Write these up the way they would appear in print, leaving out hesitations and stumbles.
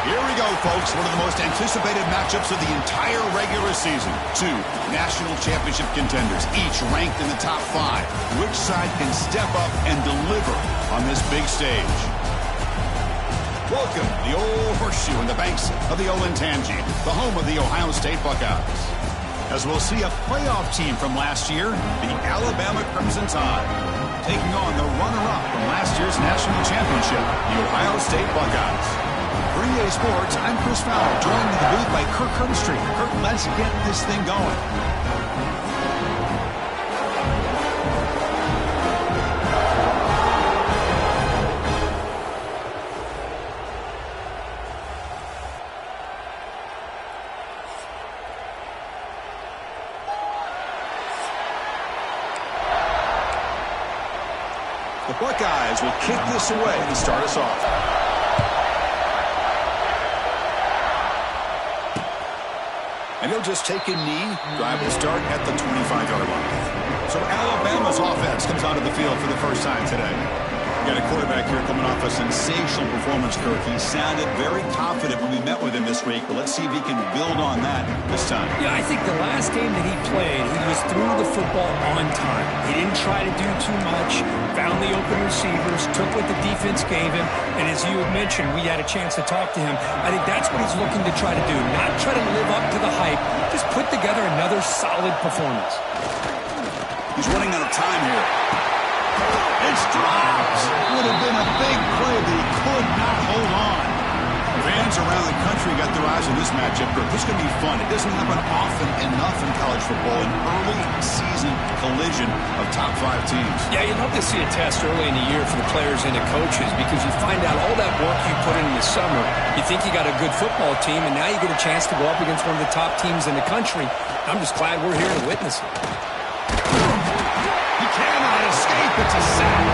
Here we go, folks. One of the most anticipated matchups of the entire regular season. Two national championship contenders, each ranked in the top 5. Which side can step up and deliver on this big stage? Welcome to the old horseshoe in the banks of the Olentangy, the home of the Ohio State Buckeyes. As we'll see a playoff team from last year, the Alabama Crimson Tide, taking on the runner-up from last year's national championship, the Ohio State Buckeyes. For EA Sports, I'm Chris Fowler, joined in the booth by Kirk Herbstreit. Kirk, let's get this thing going. The Buckeyes will kick this away to start us off. And he'll just take a knee. Drive will start at the 25-yard line. So Alabama's offense comes onto the field for the first time today. We got a quarterback here coming off a sensational performance, Kirk. He sounded very confident when we met with him this week, but let's see if he can build on that this time. Yeah, I think the last game that he played, he was through the football on time. He didn't try to do too much, found the open receivers, took what the defense gave him, and as you had mentioned, we had a chance to talk to him. I think that's what he's looking to try to do, not try to live up to the hype, just put together another solid performance. He's running out of time here. It's dropped. Would have been a big play, but he could not hold on. Fans around the country got their eyes on this matchup. This is going to be fun. It doesn't happen often enough in college football, an early season collision of top 5 teams. Yeah, you'd love to see a test early in the year for the players and the coaches because you find out all that work you put in the summer. You think you got a good football team, and now you get a chance to go up against one of the top teams in the country. I'm just glad we're here to witness it. He cannot escape. It's a sack.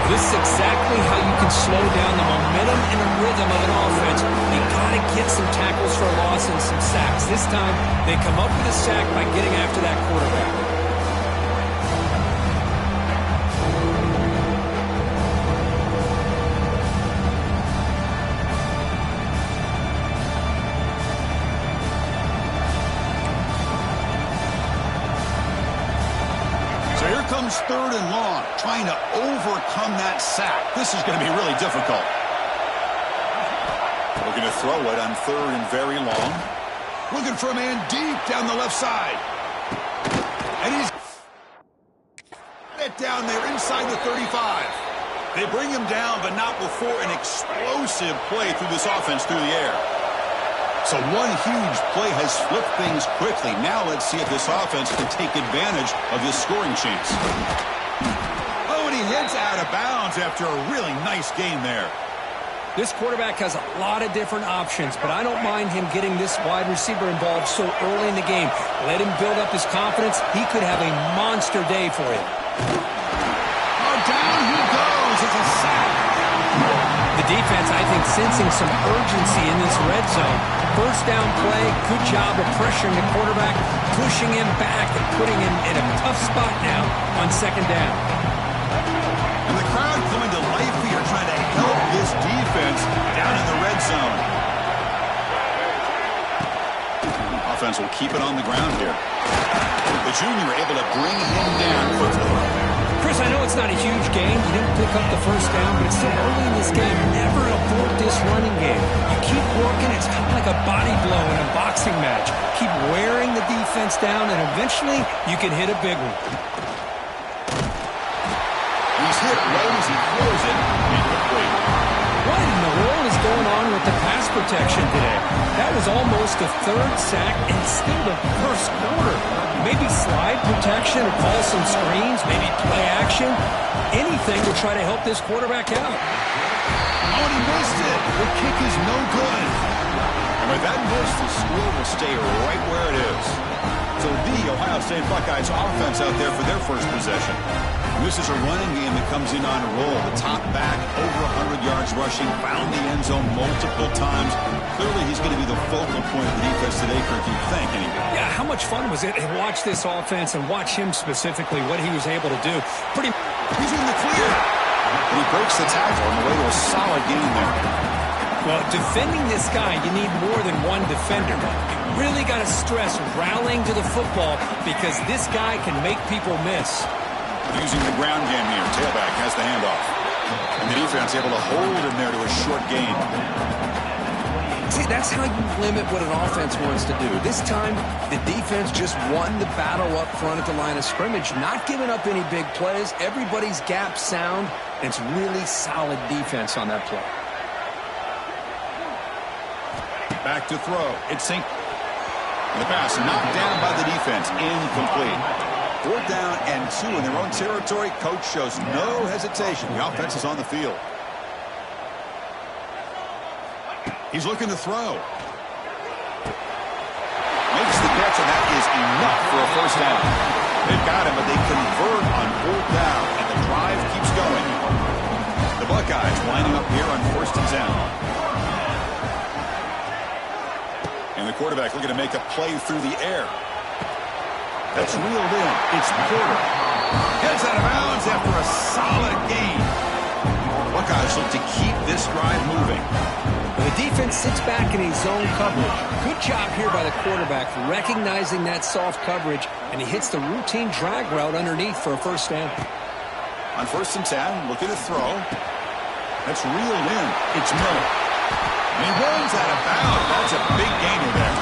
This is exactly how you can slow down the momentum and the rhythm of an offense. You got to get some tackles for a loss and some sacks. This time, they come up with a sack by getting after that quarterback. Comes 3rd and long, trying to overcome that sack. This is going to be really difficult. Looking to throw it on 3rd and very long. Looking for a man deep down the left side. And he's it down there inside the 35. They bring him down, but not before an explosive play through this offense through the air. So one huge play has flipped things quickly. Now let's see if this offense can take advantage of this scoring chance. Oh, and he heads out of bounds after a really nice game there. This quarterback has a lot of different options, but I don't mind him getting this wide receiver involved so early in the game. Let him build up his confidence. He could have a monster day for him. Oh, down he goes. It's a sack. The defense, I think, sensing some urgency in this red zone. First down play, good job of pressuring the quarterback, pushing him back and putting him in a tough spot now on 2nd down. And the crowd coming to life here, trying to help this defense down in the red zone. Offense will keep it on the ground here. The junior able to bring him down quickly. Chris, I know it's not a huge game. You didn't pick up the first down, but it's still early in this game. Never abort this running game. You keep working. It's kind of like a body blow in a boxing match. Keep wearing the defense down, and eventually you can hit a big one. He's hit right as he throws it. Incomplete. What in the world is going on with the pass protection today? That was almost a 3rd sack and still the first quarter. Maybe slide protection or call some screens, maybe play action. Anything to try to help this quarterback out. Oh, and he missed it. The kick is no good. And with that miss, the score will stay right where it is. So the Ohio State Buckeyes offense out there for their first possession. This is a running game that comes in on a roll. The top back, over 100 yards rushing, found the end zone multiple times. Clearly, he's going to be the focal point of the defense today, Kirk. You think, anyway. Yeah, how much fun was it to watch this offense and watch him specifically, what he was able to do. He's in the clear. And he breaks the tackle on the way to a solid game there. Well, defending this guy, you need more than one defender. You really got to stress rallying to the football because this guy can make people miss. Using the ground game here. Tailback has the handoff. And the defense able to hold him there to a short gain. See, that's how you limit what an offense wants to do. This time, the defense just won the battle up front at the line of scrimmage, not giving up any big plays. Everybody's gap sound, and it's really solid defense on that play. Back to throw. It's St. The pass knocked down by the defense. Incomplete. 4th down and 2 in their own territory. Coach shows no hesitation. The offense is on the field. He's looking to throw. Makes the catch, and that is enough for a first down. They've got him, but they convert on 4th down, and the drive keeps going. The Buckeyes lining up here on 1st and 10. And the quarterback looking to make a play through the air. That's reeled in. It's Porter. Heads out of bounds after a solid gain. Buckeyes look to keep this drive moving. The defense sits back in his zone coverage. Good job here by the quarterback recognizing that soft coverage, and he hits the routine drag route underneath for a first down. On 1st and 10, looking to throw. That's reeled in. It's Miller. And he rolls out of bounds. That's a big gainer there.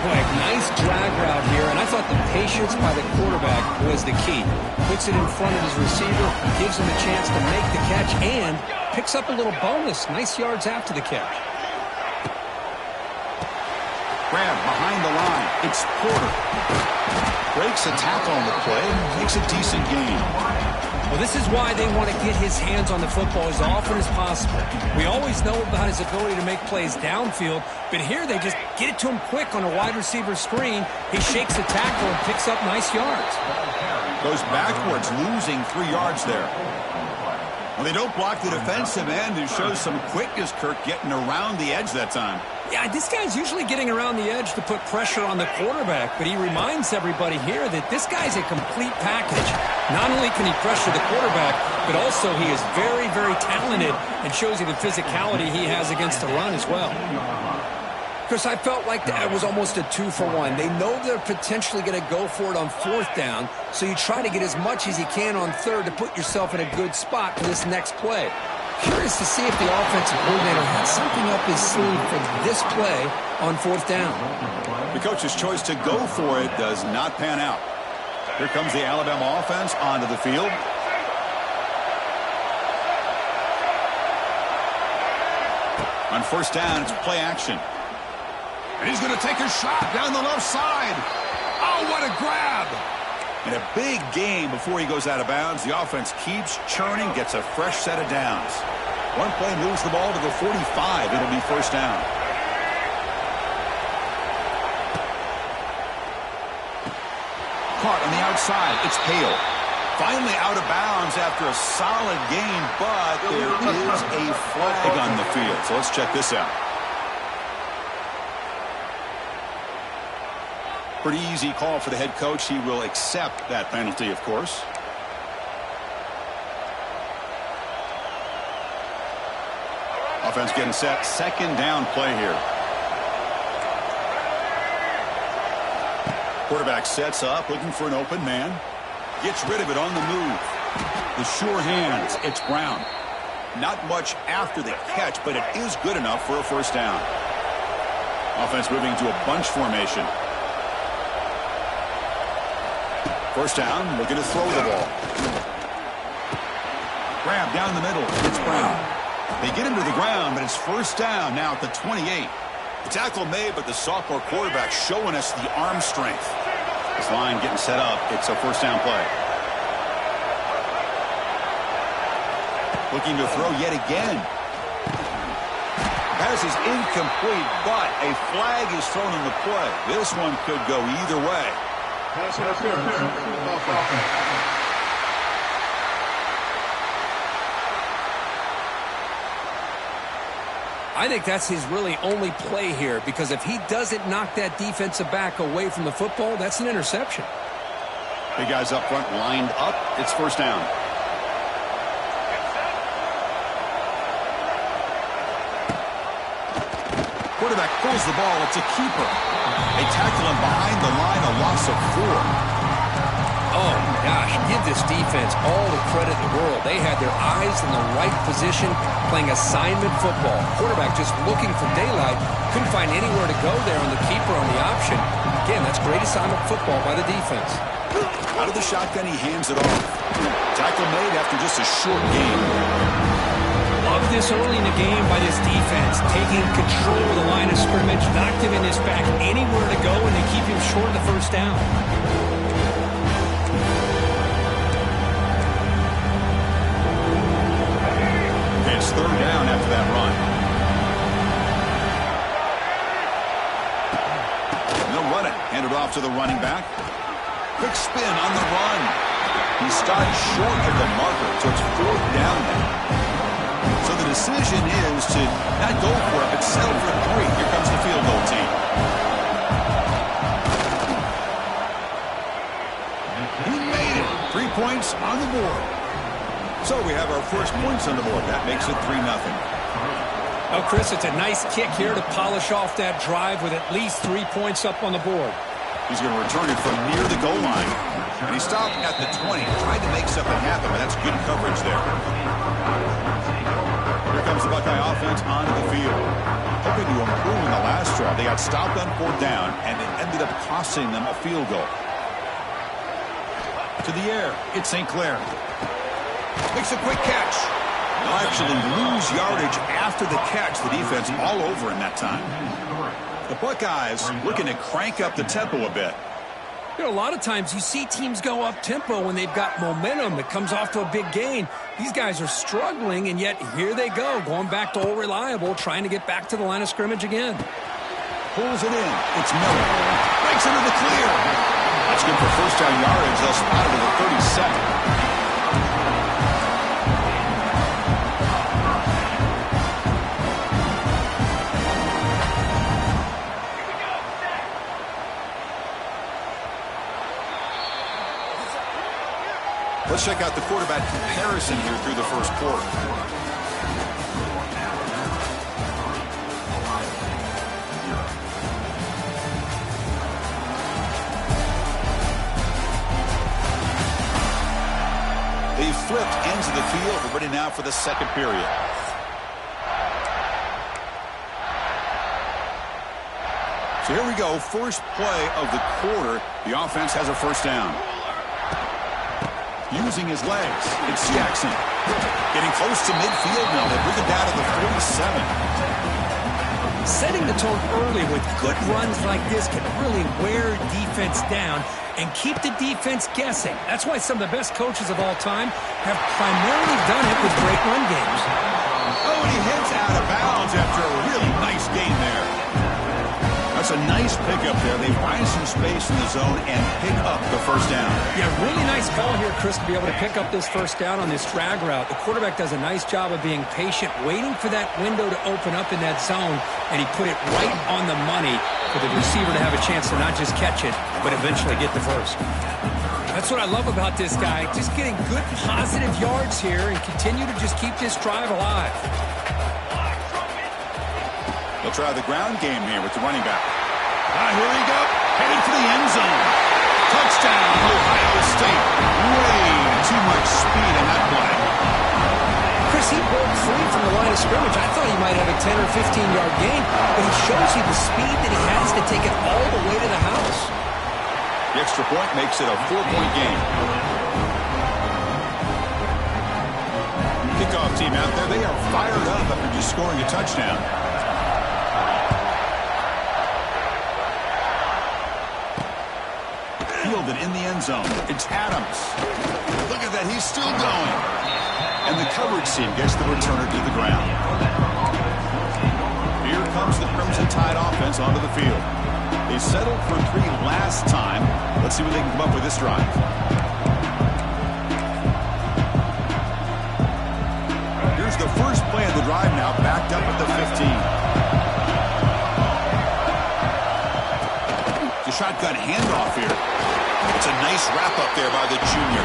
Boy, nice drag route here, and I thought the patience by the quarterback was the key. Puts it in front of his receiver, gives him a chance to make the catch, and picks up a little bonus. Nice yards after the catch. Grab behind the line. It's Porter. Breaks a tackle on the play. Makes a decent gain. Well, this is why they want to get his hands on the football as often as possible. We always know about his ability to make plays downfield, but here they just get it to him quick on a wide receiver screen. He shakes a tackle and picks up nice yards. Goes backwards, losing 3 yards there. Well, they don't block the defensive end, who shows some quickness, Kirk, getting around the edge that time. Yeah, this guy's usually getting around the edge to put pressure on the quarterback, but he reminds everybody here that this guy's a complete package. Not only can he pressure the quarterback, but also he is very, very talented and shows you the physicality he has against the run as well. Chris, I felt like that was almost a 2-for-1. They know they're potentially going to go for it on 4th down, so you try to get as much as you can on 3rd to put yourself in a good spot for this next play. Curious to see if the offensive coordinator had something up his sleeve for this play on 4th down. The coach's choice to go for it does not pan out. Here comes the Alabama offense onto the field. On 1st down, it's play action. And he's going to take a shot down the left side. Oh, what a grab. And a big gain before he goes out of bounds. The offense keeps churning, gets a fresh set of downs. One play moves the ball to the 45. It'll be 1st down. Caught on the outside. It's Hale. Finally out of bounds after a solid gain, but there is a flag on the field. So let's check this out. Pretty easy call for the head coach. He will accept that penalty, of course. Offense getting set. 2nd down play here. Quarterback sets up, looking for an open man. Gets rid of it on the move. The sure hands. It's Brown. Not much after the catch, but it is good enough for a 1st down. Offense moving to a bunch formation. 1st down, looking to throw the ball. Grab down the middle. It's Brown. They get him to the ground, but it's 1st down now at the 28. The tackle made, but the sophomore quarterback showing us the arm strength. This line getting set up. It's a 1st down play. Looking to throw yet again. Pass is incomplete, but a flag is thrown in the play. This one could go either way. I think that's his really only play here, because if he doesn't knock that defensive back away from the football, that's an interception. Big guys up front lined up. It's 1st down. Quarterback pulls the ball. It's a keeper. They tackle him behind the line, a loss of 4. Oh, my gosh, give this defense all the credit in the world. They had their eyes in the right position, playing assignment football. Quarterback just looking for daylight. Couldn't find anywhere to go there on the keeper on the option. Again, that's great assignment football by the defense. Out of the shotgun, he hands it off. Tackle made after just a short game. Love this early in the game by this defense, taking control of the line of scrimmage, not giving this back anywhere to go, and they keep him short of the first down. It's third down after that run. And they'll run it. Hand it off to the running back. Quick spin on the run. He stopped short of the marker, so it's fourth down now. So the decision is to not go for it, but settle for 3. Here comes the field goal team. He made it. 3 points on the board. So we have our first points on the board. That makes it 3-0. Oh, Chris, it's a nice kick here to polish off that drive with at least 3 points up on the board. He's going to return it from near the goal line. And he stopped at the 20, tried to make something happen, but that's good coverage there. Here comes the Buckeye offense onto the field. Hoping to improve in the last drive. They got stopped on 4th down, and it ended up costing them a field goal. To the air, it's St. Clair. Makes a quick catch. They'll actually lose yardage after the catch. The defense all over in that time. The Buckeyes looking to crank up the tempo a bit. You know, a lot of times you see teams go up-tempo when they've got momentum that comes off to a big gain. These guys are struggling, and yet here they go, going back to old reliable, trying to get back to the line of scrimmage again. Pulls it in. It's Miller. Breaks into the clear. That's good for first down yardage. They'll spot it at the 37. Let's check out the quarterback comparison here through the first quarter. They flipped ends of the field. We're ready now for the second period. So here we go. First play of the quarter. The offense has a first down. Using his legs, it's Jackson. Getting close to midfield now. They bring it down to the 47. Setting the tone early with good runs like this can really wear defense down and keep the defense guessing. That's why some of the best coaches of all time have primarily done it with great run games. Oh, and he hits out of bounds after a really nice game there. That's a nice pickup there. They find some space in the zone and pick up the first down. Yeah, really nice call here, Chris, to be able to pick up this first down on this drag route. The quarterback does a nice job of being patient, waiting for that window to open up in that zone, and he put it right on the money for the receiver to have a chance to not just catch it, but eventually get the first. That's what I love about this guy, just getting good positive yards here and continue to just keep this drive alive. They'll try the ground game here with the running back. Here we go. Heading for the end zone. Touchdown, Ohio State. Way too much speed on that play. Chris, he broke free from the line of scrimmage. I thought he might have a 10 or 15-yard gain, but he shows you the speed that he has to take it all the way to the house. The extra point makes it a 4-point game. Kickoff team out there. They are fired up after just scoring a touchdown. Fielded in the end zone. It's Adams. Look at that. He's still going. And the coverage team gets the returner to the ground. Here comes the Crimson Tide offense onto the field. They settled for 3 last time. Let's see what they can come up with this drive. Here's the first play of the drive now, backed up at the 15. The shotgun handoff here. It's a nice wrap-up there by the junior.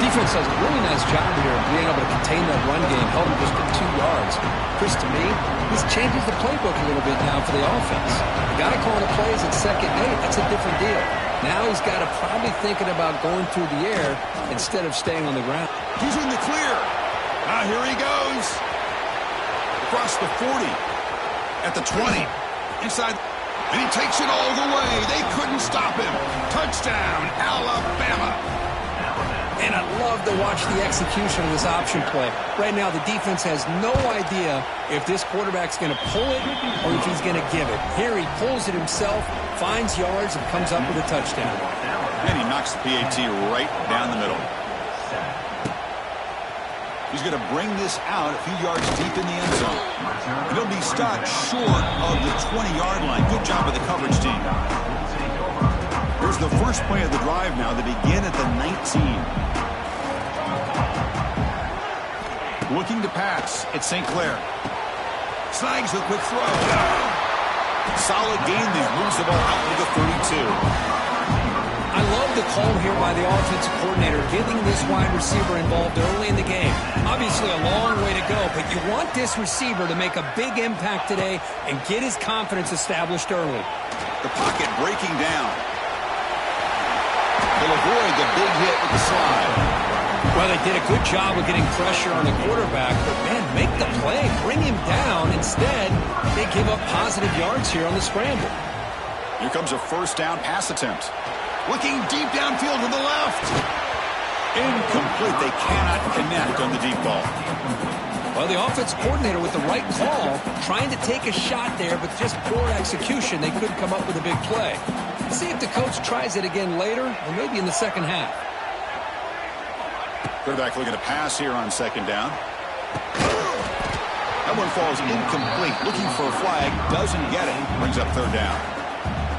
Defense does a really nice job here of being able to contain that run game, held him just to 2 yards. Chris, to me, this changes the playbook a little bit now for the offense. The guy calling the plays at second and 8, that's a different deal. Now he's got to probably thinking about going through the air instead of staying on the ground. He's in the clear. Now here he goes. Across the 40. At the 20. Inside. And he takes it all the way. They couldn't stop him. Touchdown, Alabama. And I love to watch the execution of this option play. Right now, the defense has no idea if this quarterback's going to pull it or if he's going to give it. Here he pulls it himself, finds yards, and comes up with a touchdown. And he knocks the PAT right down the middle. He's going to bring this out a few yards deep in the end zone. And he'll be stopped short of the 20-yard line. Good job of the coverage team. Here's the first play of the drive now. They begin at the 19. Looking to pass. It's St. Clair. Snags the quick throw. Solid gain. These moves the ball out to the 32. I love the call here by the offensive coordinator, getting this wide receiver involved early in the game. Obviously a long way to go, but you want this receiver to make a big impact today and get his confidence established early. The pocket breaking down. They'll avoid the big hit with the slide. Well, they did a good job of getting pressure on the quarterback, but, man, make the play. Bring him down. Instead, they give up positive yards here on the scramble. Here comes a first down pass attempt. Looking deep downfield to the left. Incomplete. They cannot connect on the deep ball. Well, the offensive coordinator with the right call, trying to take a shot there, but just poor execution. They couldn't come up with a big play. See if the coach tries it again later or maybe in the second half. Quarterback looking to pass here on second down. That one falls incomplete. Looking for a flag. Doesn't get it. Brings up third down.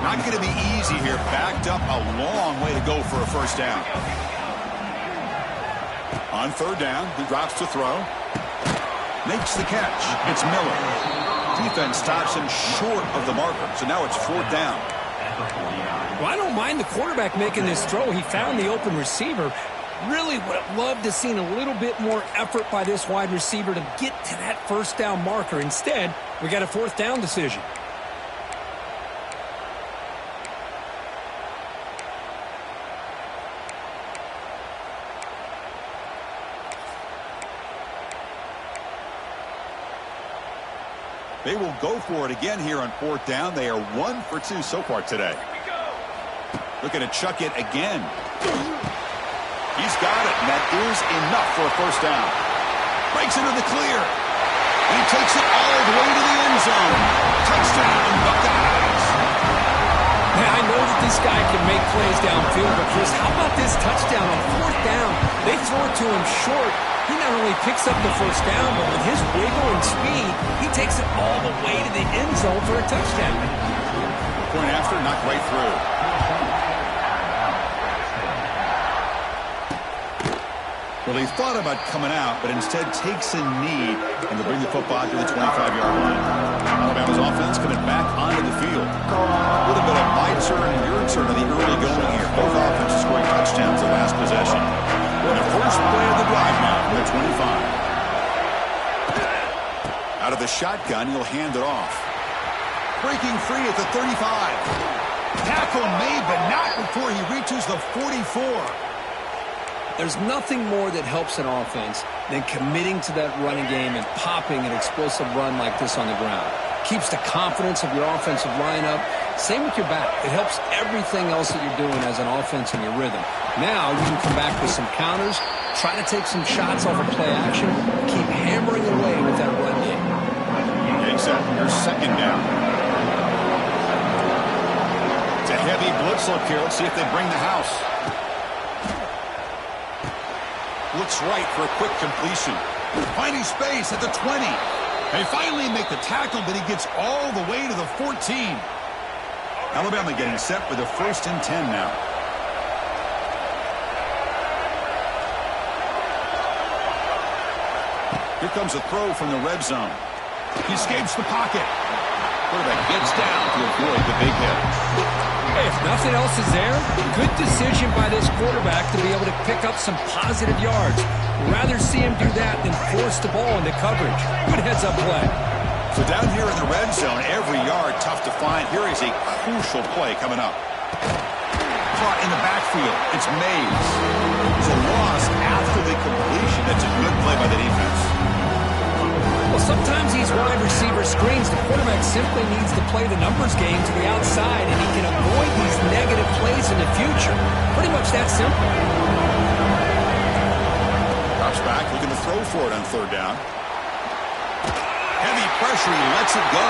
Not going to be easy here. Backed up a long way to go for a first down. On third down, he drops to throw. Makes the catch. It's Miller. Defense stops him short of the marker. So now it's fourth down. Well, I don't mind the quarterback making this throw. He found the open receiver. Really would have loved to have seen a little bit more effort by this wide receiver to get to that first down marker. Instead, we got a fourth down decision. They will go for it again here on fourth down. They are 1 for 2 so far today. Looking to chuck it again. He's got it, and that is enough for a first down. Breaks into the clear. And he takes it all the way to the end zone. Touchdown, Buckeyes. Man, I know that this guy can make plays downfield, but Chris, how about this touchdown on fourth down? They throw it to him short. He not only picks up the first down, but with his wiggle and speed, he takes it all the way to the end zone for a touchdown. Point after, knocked right through. Well, he thought about coming out, but instead takes a knee, and they'll bring the football to the 25-yard line. Alabama's offense coming back onto the field. A little bit of my turn and your turn in the early going here. Both offenses scoring touchdowns the last possession. And the first play of the drive now from the 25. Out of the shotgun, he'll hand it off. Breaking free at the 35. Tackle made, but not before he reaches the 44. There's nothing more that helps an offense than committing to that running game and popping an explosive run like this on the ground. Keeps the confidence of your offensive lineup. Same with your back. It helps everything else that you're doing as an offense in your rhythm. Now you can come back with some counters, try to take some shots off of play action, keep hammering away with that run game. Getting set. Here's second down. It's a heavy blitz look here. Let's see if they bring the house. Looks right for a quick completion. Finding space at the 20. They finally make the tackle, but he gets all the way to the 14. Alabama getting set for the 1st and 10 now. Here comes a throw from the red zone. He escapes the pocket. Quarterback gets down to avoid the big hit. Hey, if nothing else is there, good decision by this quarterback to be able to pick up some positive yards. Rather see him do that than force the ball into coverage. Good heads-up play. So down here in the red zone, every yard tough to find. Here is a crucial play coming up. Caught in the backfield. It's Mays. It's a loss after the completion. That's a good play by the defense. Well, sometimes these wide receiver screens, the quarterback simply needs to play the numbers game to the outside, and he can avoid these negative plays in the future. Pretty much that simple. Drops back, looking to throw for it on third down. Heavy pressure, he lets it go.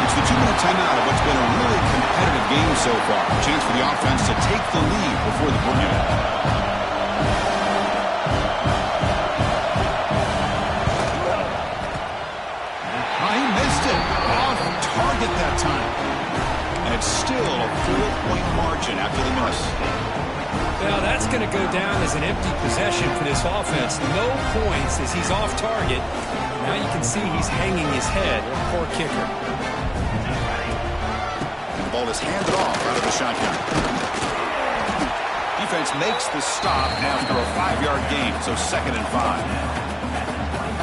It's the 2-minute timeout of what's been a really competitive game so far. A chance for the offense to take the lead before the break. He missed it. Off target that time. And it's still a 4-point margin after the miss. Well, that's going to go down as an empty possession for this offense. No points as he's off target. Now you can see he's hanging his head. Poor kicker. And the ball is handed off out of the shotgun. Defense makes the stop after a 5-yard gain, so 2nd and 5.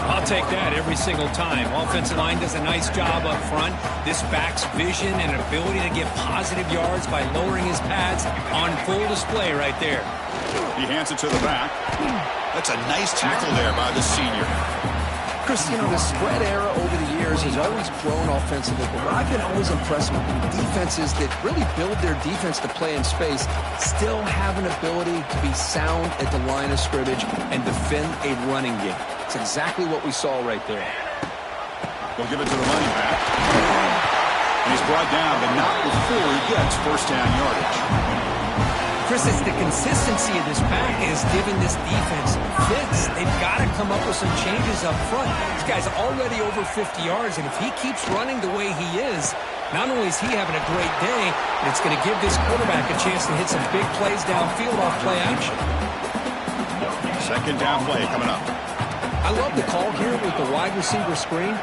I'll take that every single time. Offensive line does a nice job up front. This back's vision and ability to get positive yards by lowering his pads on full display right there. He hands it to the back. That's a nice tackle there by the senior. Chris, you know, the spread era over the years has always grown offensively, but what I've been always impressed with defenses that really build their defense to play in space still have an ability to be sound at the line of scrimmage and defend a running game. It's exactly what we saw right there. They'll give it to the running back. And he's brought down, but not before he gets first down yardage. Chris, it's the consistency of this pack is giving this defense fits. They've got to come up with some changes up front. This guy's already over 50 yards, and if he keeps running the way he is, not only is he having a great day, but it's going to give this quarterback a chance to hit some big plays downfield off play action. 2nd down play coming up. I love the call here with the wide receiver screen.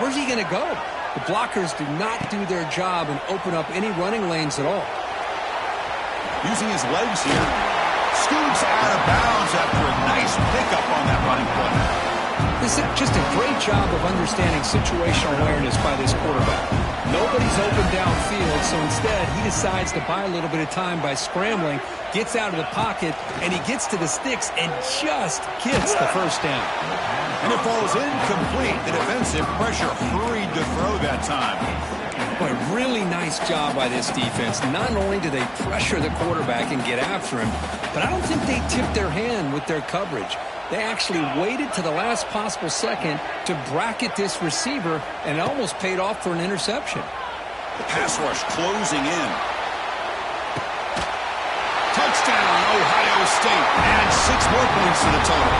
Where's he going to go? The blockers do not do their job and open up any running lanes at all. Using his legs here. Scoots out of bounds after a nice pickup on that running play. This is just a great job of understanding situational awareness by this quarterback. Nobody's open downfield, so instead he decides to buy a little bit of time by scrambling, gets out of the pocket, and he gets to the sticks and just gets the first down. And it falls incomplete. The defensive pressure hurried to throw that time. Boy, really nice job by this defense. Not only do they pressure the quarterback and get after him, but I don't think they tipped their hand with their coverage. They actually waited to the last possible second to bracket this receiver, and it almost paid off for an interception. The pass rush closing in. Touchdown, Ohio State. And 6 more points to the total.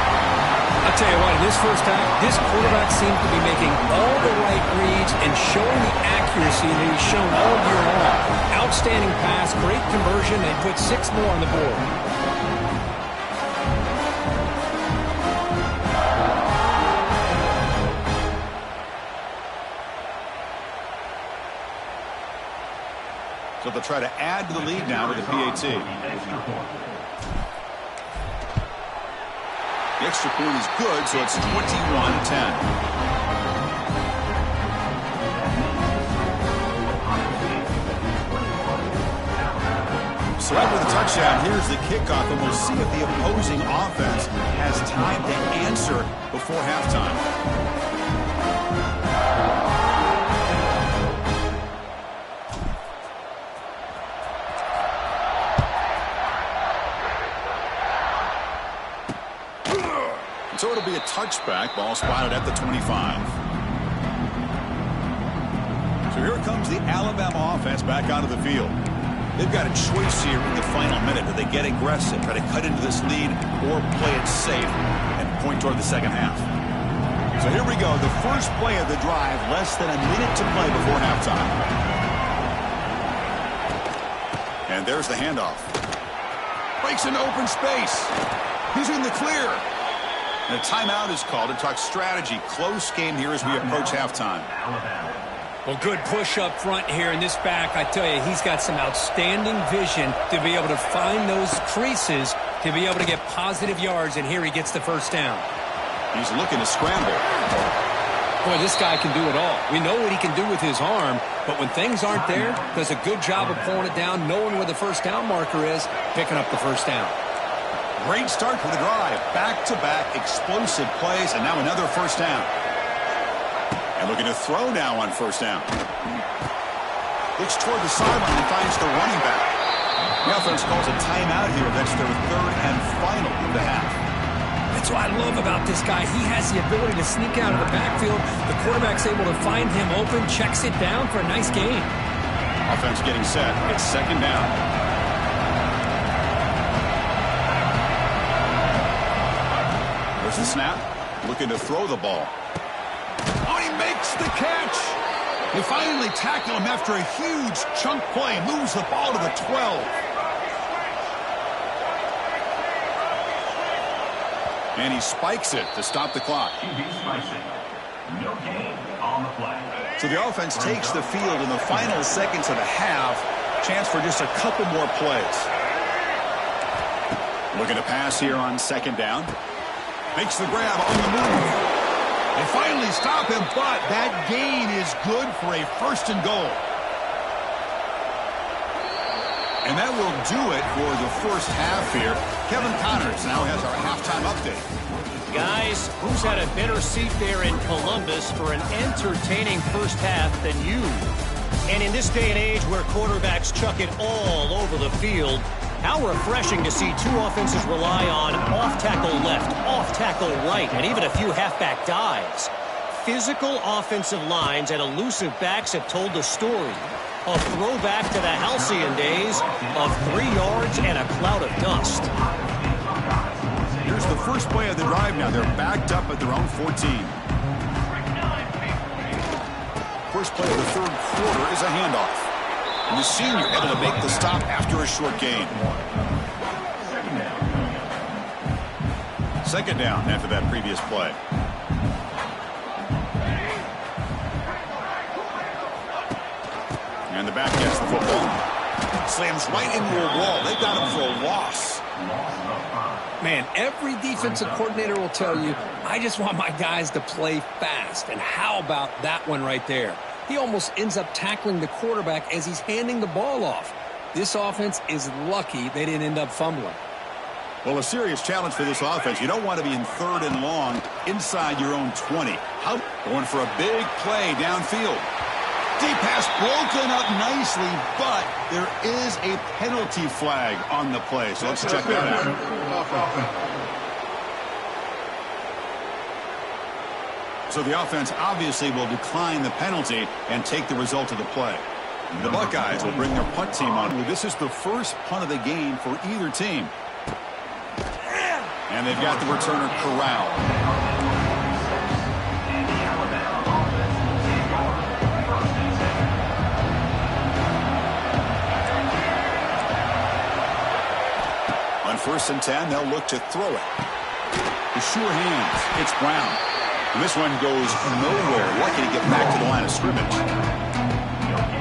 I'll tell you what, in this first half, this quarterback seemed to be making all the right reads and showing the accuracy that he's shown all year long. Outstanding pass, great conversion, and put 6 more on the board. So they'll try to add to the lead now with the PAT. The extra point is good, so it's 21-10. So after the touchdown, here's the kickoff, and we'll see if the opposing offense has time to answer before halftime. So it'll be a touchback. Ball spotted at the 25. So here comes the Alabama offense back onto the field. They've got a choice here in the final minute. Do they get aggressive, try to cut into this lead, or play it safe and point toward the second half? So here we go. The first play of the drive, less than a minute to play before halftime. And there's the handoff. Breaks into open space. He's in the clear. And a timeout is called to talk strategy. Close game here as we approach halftime. Well, good push up front here in this back. I tell you, he's got some outstanding vision to be able to find those creases to be able to get positive yards, and here he gets the first down. He's looking to scramble. Boy, this guy can do it all. We know what he can do with his arm, but when things aren't there, does a good job of pulling it down, knowing where the first down marker is, picking up the first down. Great start for the drive. Back-to-back explosive plays, and now another first down. And looking to throw now on first down. Looks toward the sideline and finds the running back. The offense calls a timeout here. That's their third and final of the half. That's what I love about this guy. He has the ability to sneak out of the backfield. The quarterback's able to find him open, checks it down for a nice gain. Offense getting set. It's second down. There's the snap. Looking to throw the ball. Oh, he makes the catch. They finally tackle him after a huge chunk play. Moves the ball to the 12. And he spikes it to stop the clock. No gain on the play. So the offense takes the field in the final seconds of the half. Chance for just a couple more plays. Looking to pass here on second down. Makes the grab on the move. They finally stop him, but that gain is good for a first and goal. And that will do it for the first half here. Kevin Connors now has our halftime update. Guys, who's had a better seat there in Columbus for an entertaining first half than you? And in this day and age where quarterbacks chuck it all over the field, how refreshing to see two offenses rely on off-tackle left, off-tackle right, and even a few halfback dives. Physical offensive lines and elusive backs have told the story. A throwback to the halcyon days of 3 yards and a cloud of dust. Here's the first play of the drive now. They're backed up at their own 14. First play of the third quarter is a handoff. And the senior able to make the stop after a short gain. Second down after that previous play. And the back gets the football. Slams right into a wall. They got him for a loss. Man, every defensive coordinator will tell you, I just want my guys to play fast. And how about that one right there? He almost ends up tackling the quarterback as he's handing the ball off. This offense is lucky they didn't end up fumbling. Well, a serious challenge for this offense. You don't want to be in third and long inside your own 20. Going for a big play downfield. Deep pass broken up nicely, but there is a penalty flag on the play. So let's check that out. So the offense obviously will decline the penalty and take the result of the play. The Buckeyes will bring their punt team on. This is the first punt of the game for either team. And they've got the returner corralled. On 1st and 10, they'll look to throw it. The sure hands. It's Brown. And this one goes nowhere. Lucky to get back to the line of scrimmage.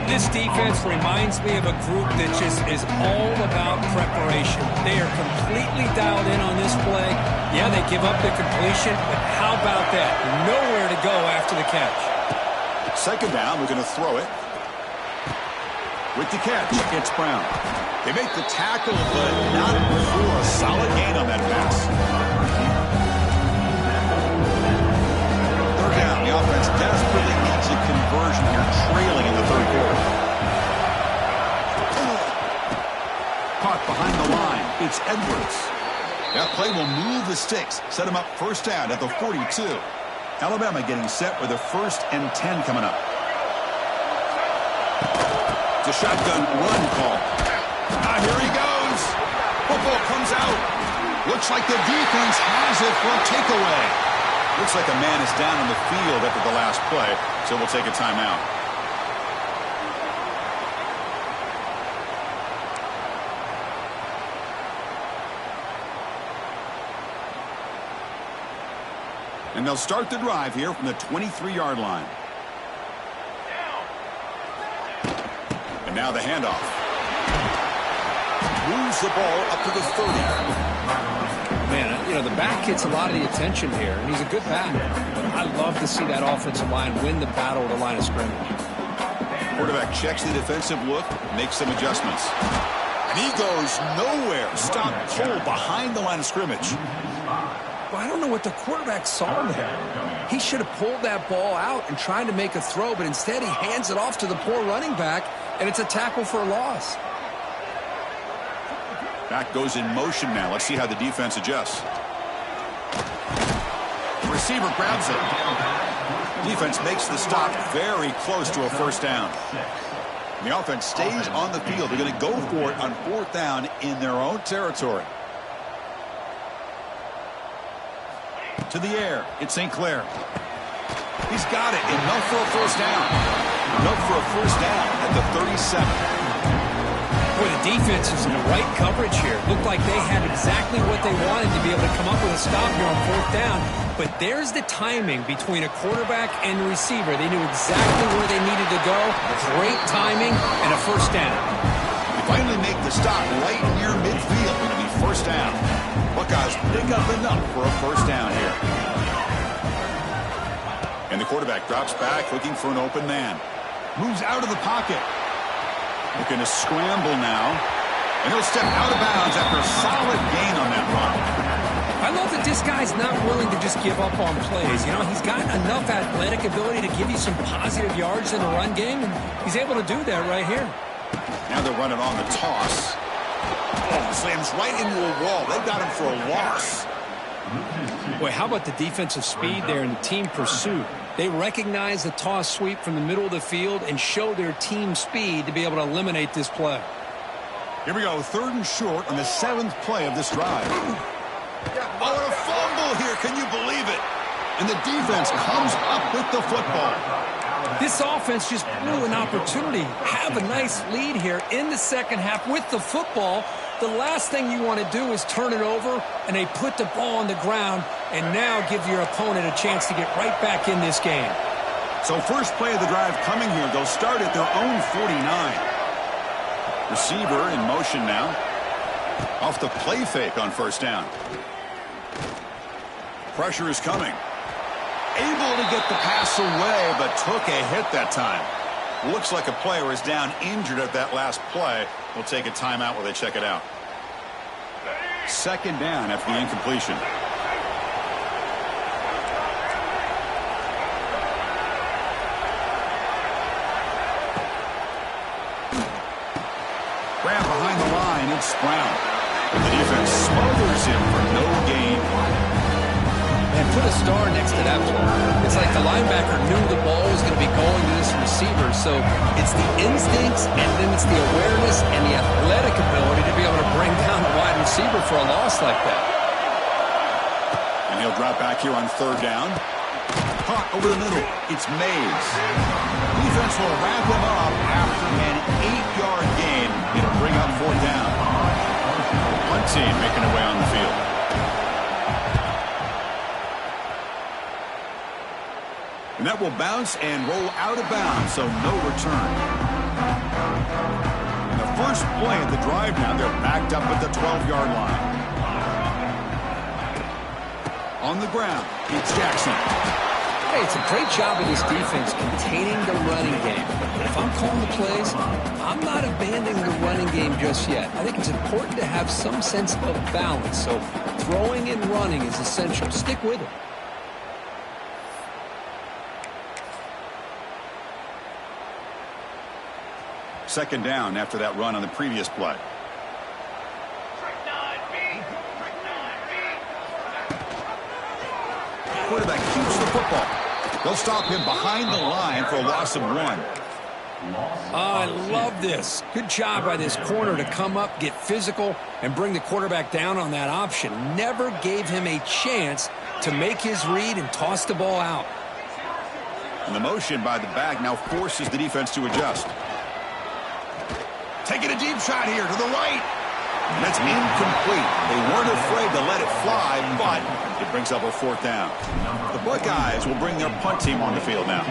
This defense reminds me of a group that just is all about preparation. They are completely dialed in on this play. Yeah, they give up the completion, but how about that? Nowhere to go after the catch. Second down, we're going to throw it. With the catch, it's Brown. They make the tackle, but not before a solid gain on that pass. The offense desperately needs a conversion here, trailing in the third quarter. Caught behind the line. It's Edwards. That play will move the sticks, set him up first down at the 42. Alabama getting set with a 1st and 10 coming up. It's a shotgun run call. Here he goes. Football comes out. Looks like the defense has it for a takeaway. Looks like a man is down on the field after the last play, so we'll take a timeout. And they'll start the drive here from the 23-yard line. Now the handoff. Moves the ball up to the 30. Man, you know, the back gets a lot of the attention here, and he's a good back. But I love to see that offensive line win the battle at the line of scrimmage. Quarterback checks the defensive look, makes some adjustments. And he goes nowhere. Stop cold behind the line of scrimmage. Well, I don't know what the quarterback saw there. He should have pulled that ball out and tried to make a throw, but instead he hands it off to the poor running back, and it's a tackle for a loss. Back goes in motion now. Let's see how the defense adjusts. The receiver grabs it. Defense makes the stop very close to a first down. And the offense stays on the field. They're going to go for it on 4th down in their own territory. To the air. It's St. Clair. He's got it. Enough for a first down. Enough for a first down at the 37. Boy, the defense is in the right coverage here. Looked like they had exactly what they wanted to be able to come up with a stop here on 4th down. But there's the timing between a quarterback and the receiver. They knew exactly where they needed to go. Great timing and a first down. They finally make the stop right near midfield. It'll be first down. Buckeyes pick up enough for a first down here. And the quarterback drops back looking for an open man. Moves out of the pocket. Looking to scramble now. And he'll step out of bounds after a solid gain on that run. I love that this guy's not willing to just give up on plays. You know, he's got enough athletic ability to give you some positive yards in the run game, and he's able to do that right here. Now they're running on the toss. Oh, slams right into a wall. They got him for a loss. Boy, how about the defensive speed there and the team pursuit? They recognize the toss sweep from the middle of the field and show their team speed to be able to eliminate this play. Here we go, 3rd and short on the 7th play of this drive. Oh, and a fumble here. Can you believe it? And the defense comes up with the football. This offense just blew an opportunity. Have a nice lead here in the second half with the football. The last thing you want to do is turn it over, and they put the ball on the ground and now give your opponent a chance to get right back in this game. So first play of the drive coming here. They'll start at their own 49. Receiver in motion now. Off the play fake on first down. Pressure is coming. Able to get the pass away, but took a hit that time. Looks like a player is down injured at that last play. We'll take a timeout while they check it out. 2nd down after the incompletion. Grab behind the line. It's Brown. The defense smothers him for no gain. And put a star next to that play. It's like the linebacker knew the ball was going to be going to this receiver, so it's the instincts and then it's the awareness and the athletic ability to be able to bring down the wide receiver for a loss like that. And he'll drop back here on 3rd down. Caught over the middle. It's Mays. Defense will wrap him up after an 8-yard gain. It'll bring up 4th down. One team making their way on the field. And that will bounce and roll out of bounds, so no return. And the first play of the drive now, they're backed up at the 12-yard line. On the ground, it's Jackson. Hey, it's a great job of this defense containing the running game. If I'm calling the plays, I'm not abandoning the running game just yet. I think it's important to have some sense of balance, so throwing and running is essential. Stick with it. Second down after that run on the previous play. Quarterback keeps the football. They'll stop him behind the line for a loss of 1. I love this. Good job by this corner to come up, get physical, and bring the quarterback down on that option. Never gave him a chance to make his read and toss the ball out. And the motion by the back now forces the defense to adjust. Taking a deep shot here to the right. And that's incomplete. They weren't afraid to let it fly, but it brings up a 4th down. The Buckeyes will bring their punt team on the field now.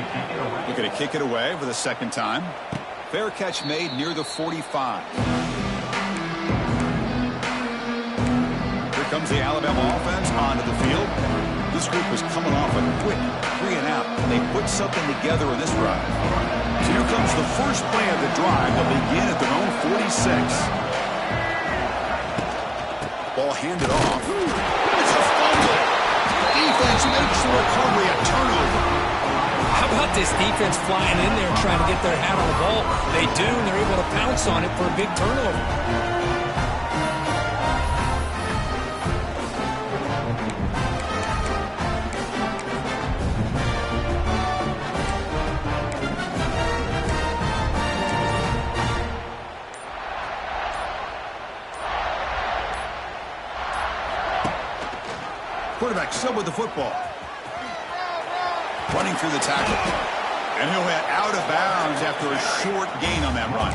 Looking to kick it away for the 2nd time. Fair catch made near the 45. Here comes the Alabama offense onto the field. This group was coming off a quick 3-and-out. They put something together in this drive. So here comes the first play of the drive. They'll begin at their own 46. Ball handed off. It's a fumble. Defense makes the recovery a turnover. How about this defense flying in there trying to get their hat on the ball? They do, and they're able to pounce on it for a big turnover. Quarterback still with the football. Running through the tackle. And he'll head out of bounds after a short gain on that run.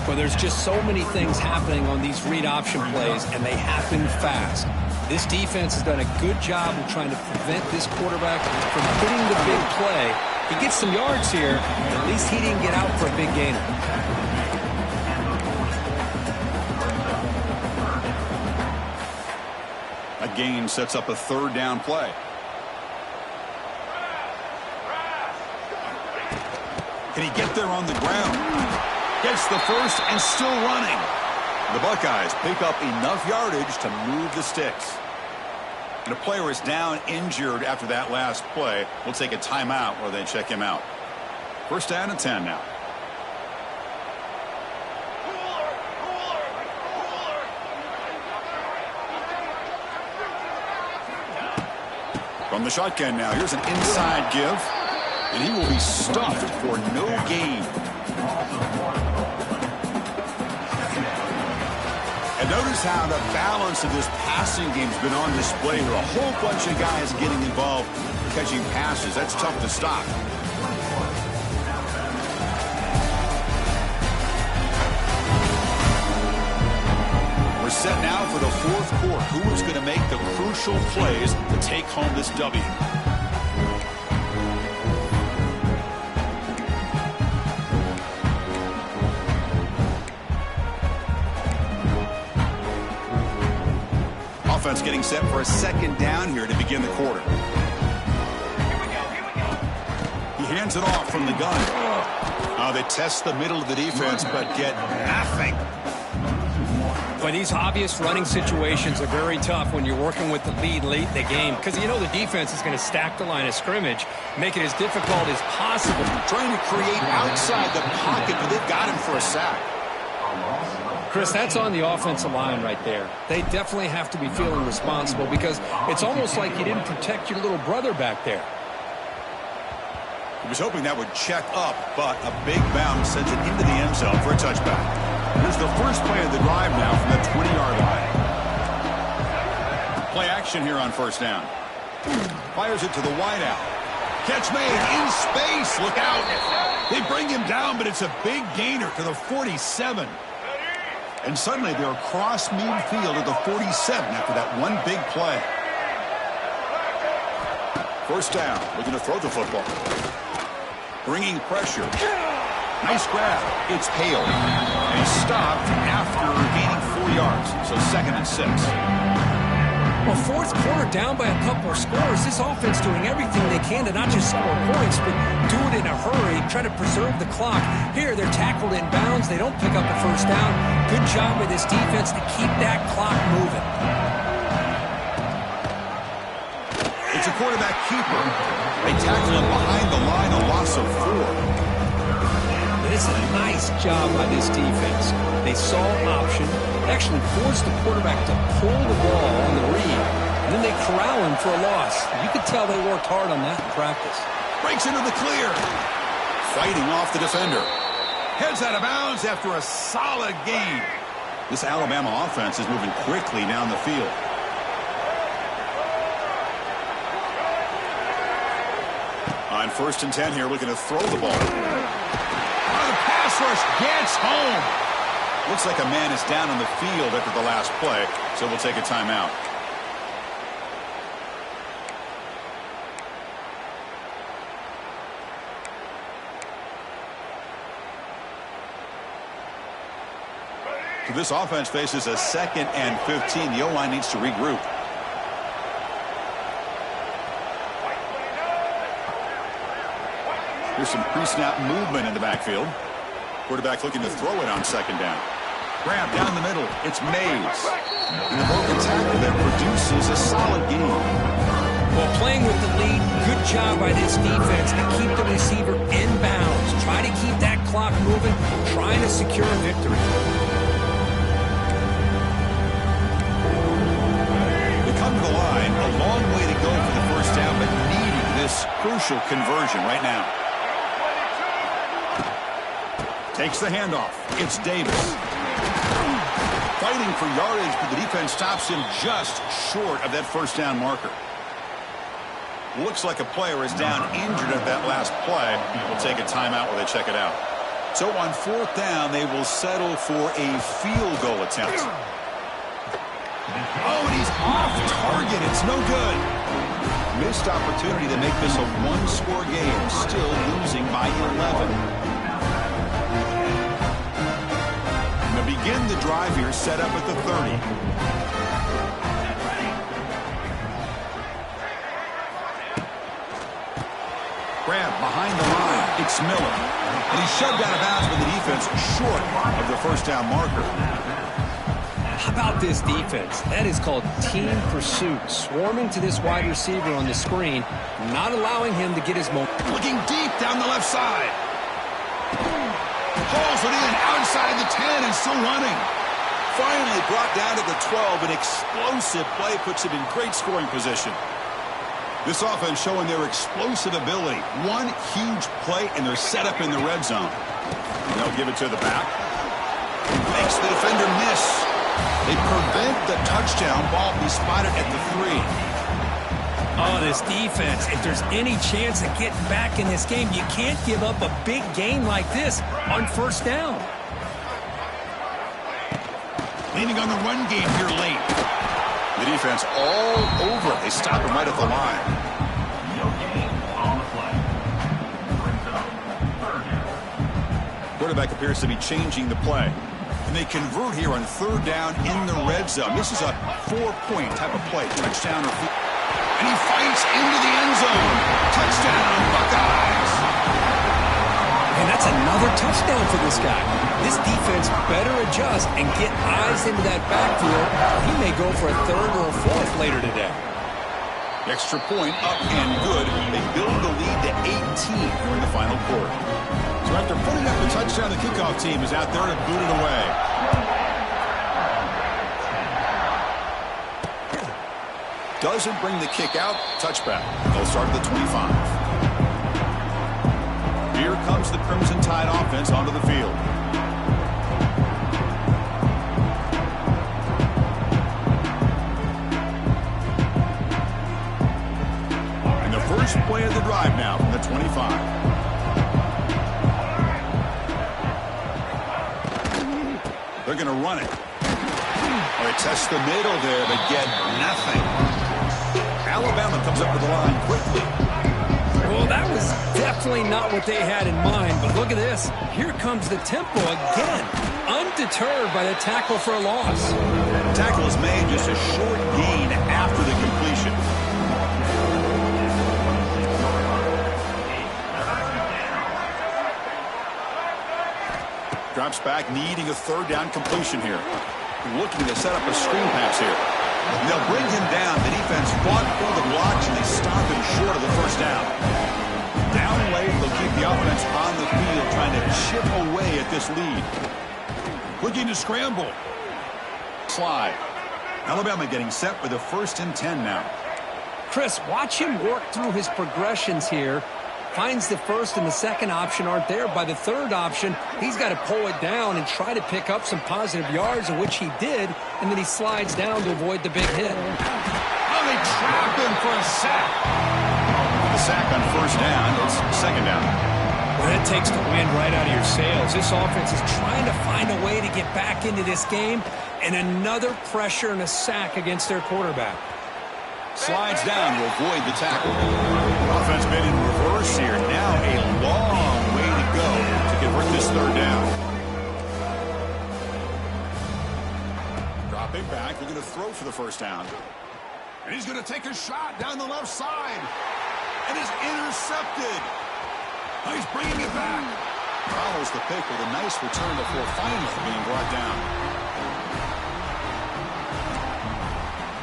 Well, there's just so many things happening on these read option plays, and they happen fast. This defense has done a good job of trying to prevent this quarterback from putting the big play. He gets some yards here, but at least he didn't get out for a big gainer. A gain sets up a third down play. Can he get there on the ground? Gets the first and still running. The Buckeyes pick up enough yardage to move the sticks. And a player is down injured after that last play. We'll take a timeout where they check him out. First down and 10 now. From the shotgun now, here's an inside give, and he will be stuffed for no gain. And notice how the balance of this passing game has been on display here. A whole bunch of guys getting involved catching passes. That's tough to stop. We're set now for the fourth quarter. Who is going to make the crucial plays to take home this W? Offense getting set for a second down here to begin the quarter. He hands it off from the gun. They test the middle of the defense, but get nothing. But these obvious running situations are very tough when you're working with the lead late in the game, because you know the defense is going to stack the line of scrimmage, make it as difficult as possible. Trying to create outside the pocket, but they've got him for a sack. Chris, that's on the offensive line right there. They definitely have to be feeling responsible, because it's almost like you didn't protect your little brother back there. He was hoping that would check up, but a big bounce sends it into the end zone for a touchback. Here's the first play of the drive now from the 20-yard line. Play action here on first down. Fires it to the wideout. Catch made in space. Look out. They bring him down, but it's a big gainer to the 47. And suddenly they're across midfield at the 47 after that one big play. First down. Looking to throw the football. Bringing pressure. Nice grab. It's Hale. And he's stopped after gaining 4 yards. So 2nd and 6. Well, fourth quarter down by a couple of scores. This offense doing everything they can to not just score points, but do it in a hurry, try to preserve the clock. Here, they're tackled in bounds. They don't pick up a first down. Good job by this defense to keep that clock moving. It's a quarterback keeper. They tackle him behind the line, a loss of 4. It's a nice job by this defense. They saw option, actually forced the quarterback to pull the ball on the read, and then they corral him for a loss. You could tell they worked hard on that in practice. Breaks into the clear. Fighting off the defender. Heads out of bounds after a solid gain. This Alabama offense is moving quickly down the field. On 1st and 10 here, looking to throw the ball. The pass rush gets home. Looks like a man is down on the field after the last play, so we'll take a timeout. So this offense faces a 2nd and 15. The O-line needs to regroup. Here's some pre-snap movement in the backfield. Quarterback looking to throw it on 2nd down. Grab down the middle. It's Mays. And the broken tackle there produces a solid game. Well, playing with the lead, good job by this defense to keep the receiver in bounds. Try to keep that clock moving, trying to secure a victory. They come to the line, a long way to go for the first down, but needing this crucial conversion right now. Takes the handoff. It's Davis. Fighting for yardage, but the defense stops him just short of that first down marker. Looks like a player is down injured at that last play. We'll take a timeout while they check it out. So on 4th down, they will settle for a field goal attempt. Oh, and he's off target. It's no good. Missed opportunity to make this a one-score game. Still losing by 11. Begin the drive here, set up at the 30. Grab behind the line. It's Miller. And he's shoved out of bounds with the defense short of the first down marker. How about this defense? That is called team pursuit. Swarming to this wide receiver on the screen, not allowing him to get his momentum. Looking deep down the left side. Hauls it in outside the 10 and still running. Finally brought down to the 12. An explosive play puts him in great scoring position. This offense showing their explosive ability. One huge play and they're set up in the red zone. They'll give it to the back. Makes the defender miss. They prevent the touchdown. Ball be spotted at the 3. Oh, this defense, if there's any chance of getting back in this game, you can't give up a big game like this on first down. Leaning on the run game here late. The defense all over. They stop him right at the line. No gain on the play. Third down. Quarterback appears to be changing the play. And they convert here on 3rd down in the red zone. This is a 4-point type of play. Touchdown or field. And he fights into the end zone. Touchdown, Buckeyes. And that's another touchdown for this guy. This defense better adjust and get eyes into that backfield. He may go for a 3rd or a 4th later today. Extra point up and good. They build the lead to 18 in the final quarter. So after putting up the touchdown, the kickoff team is out there to boot it away. Doesn't bring the kick out. Touchback. They'll start at the 25. Here comes the Crimson Tide offense onto the field. And the first play of the drive now from the 25. They're going to run it. Oh, they test the middle there, but get nothing. Alabama comes up to the line quickly. Well, that was definitely not what they had in mind, but look at this. Here comes the tempo again. Undeterred by the tackle for a loss. Tackle is made, just a short gain after the completion. Drops back, needing a 3rd down completion here. Looking to set up a screen pass here. And they'll bring him down. The defense fought for the blocks, and they stop him short of the first down. Down late, they'll keep the offense on the field, trying to chip away at this lead. Looking to scramble. Slide. Alabama getting set with a 1st and 10 now. Chris, watch him work through his progressions here. Finds the 1st and the 2nd option aren't there. By the 3rd option, he's got to pull it down and try to pick up some positive yards, of which he did, and then he slides down to avoid the big hit. Oh, they trap him for a sack. The sack on 1st down. It's 2nd down. Well, that takes the wind right out of your sails. This offense is trying to find a way to get back into this game, and another pressure and a sack against their quarterback. Slides down to avoid the tackle. Offense been in reverse here. Now a long way to go to convert this 3rd down. Big back, looking to throw for the first down. And he's going to take a shot down the left side. And is intercepted. Oh, he's bringing it back. Follows the pick with a nice return before finally being brought down.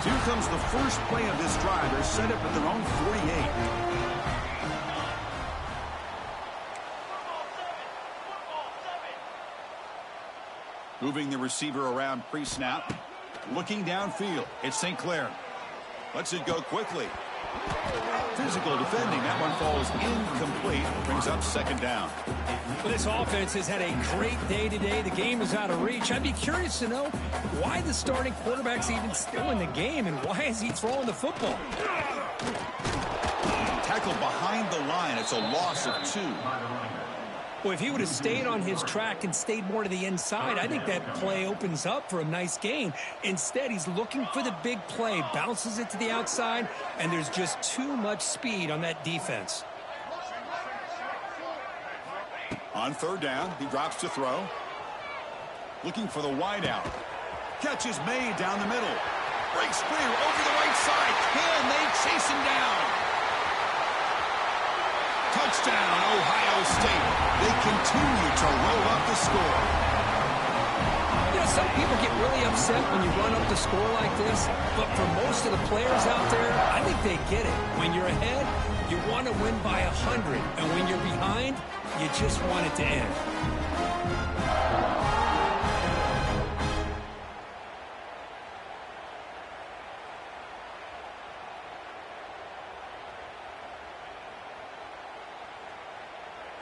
So here comes the first play of this drive. They're set up at their own 48. Moving the receiver around pre-snap. Looking downfield. It's St. Clair. Lets it go quickly. Physical defending. That one falls incomplete. Brings up second down. Well, this offense has had a great day today. The game is out of reach. I'd be curious to know why the starting quarterback's even still in the game and why is he throwing the football? Tackle behind the line. It's a loss of 2. Well, if he would have stayed on his track and stayed more to the inside, I think that play opens up for a nice gain. Instead, he's looking for the big play, bounces it to the outside, and there's just too much speed on that defense. On third down, he drops to throw. Looking for the wide out. Catch is made down the middle. Breaks clear over the right side. Can they chase him down? Touchdown, Ohio State. They continue to roll up the score. You know, some people get really upset when you run up the score like this, but for most of the players out there, I think they get it. When you're ahead, you want to win by 100, and when you're behind, you just want it to end.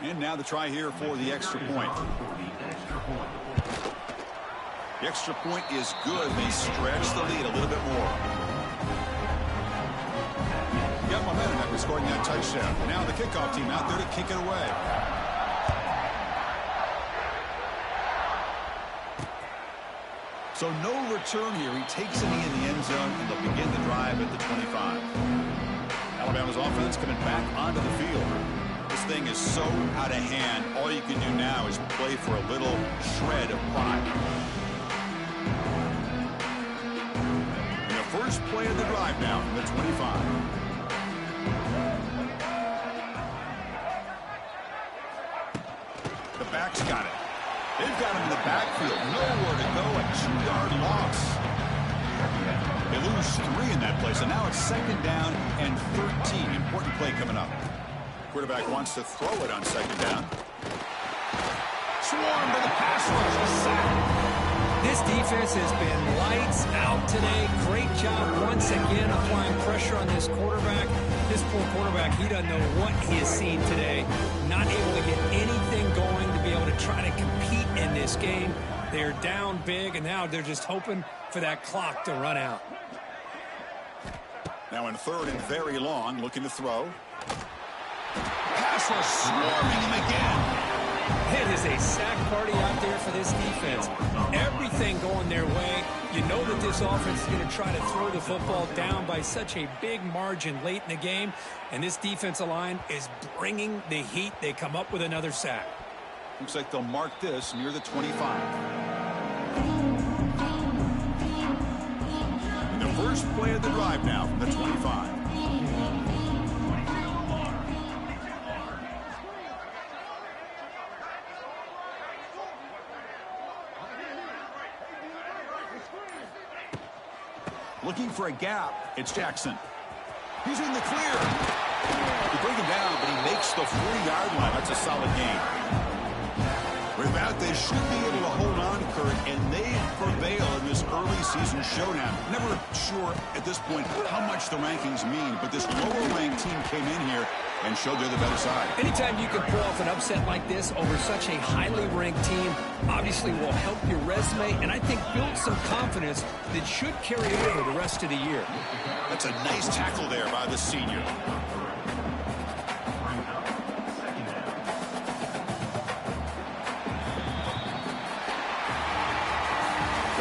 And now the try here for the extra point. The extra point is good. They stretch the lead a little bit more. Got momentum after scoring that touchdown. Now the kickoff team out there to kick it away. So no return here. He takes a knee in the end zone, and they'll begin the drive at the 25. Alabama's offense coming back onto the field. This thing is so out of hand. All you can do now is play for a little shred of pride. And the first play of the drive now from the 25. The back's got it. They've got him in the backfield. Nowhere to go. A 2-yard loss. They lose 3 in that play. So now it's second down and 13. Important play coming up. Quarterback wants to throw it on second down. Swarmed by the pass rush. A sack. This defense has been lights out today. Great job once again applying pressure on this quarterback. This poor quarterback, he doesn't know what he has seen today. Not able to get anything going to be able to try to compete in this game. They're down big, and now they're just hoping for that clock to run out. Now in third and very long, looking to throw. Pass rush swarming him again. It is a sack party out there for this defense. Everything going their way. You know that this offense is going to try to throw the football down by such a big margin late in the game. And this defensive line is bringing the heat. They come up with another sack. Looks like they'll mark this near the 25. And the first play of the drive now from the 25. Looking for a gap. It's Jackson. He's in the clear. They bring him down, but he makes the 40-yard line. That's a solid game. With that, they should be able to hold on, Kurt, and they prevail in this early season showdown. Never sure at this point how much the rankings mean, but this lower-ranked team came in here and showed they're the better side. Anytime you can pull off an upset like this over such a highly ranked team, obviously will help your resume and I think build some confidence that should carry over the rest of the year. That's a nice tackle there by the senior.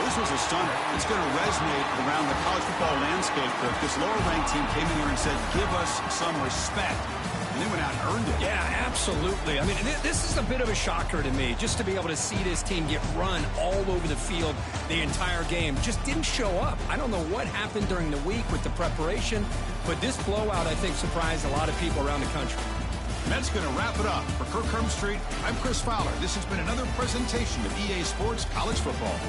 This was a stunner. It's going to resonate around the college football landscape. This lower-ranked team came in here and said, give us some respect. and they went out and earned it. Yeah, absolutely. I mean, this is a bit of a shocker to me, just to be able to see this team get run all over the field the entire game. Just didn't show up. I don't know what happened during the week with the preparation, but this blowout, I think, surprised a lot of people around the country. And that's going to wrap it up. For Kirk Hermstreet, I'm Chris Fowler. This has been another presentation of EA Sports College Football.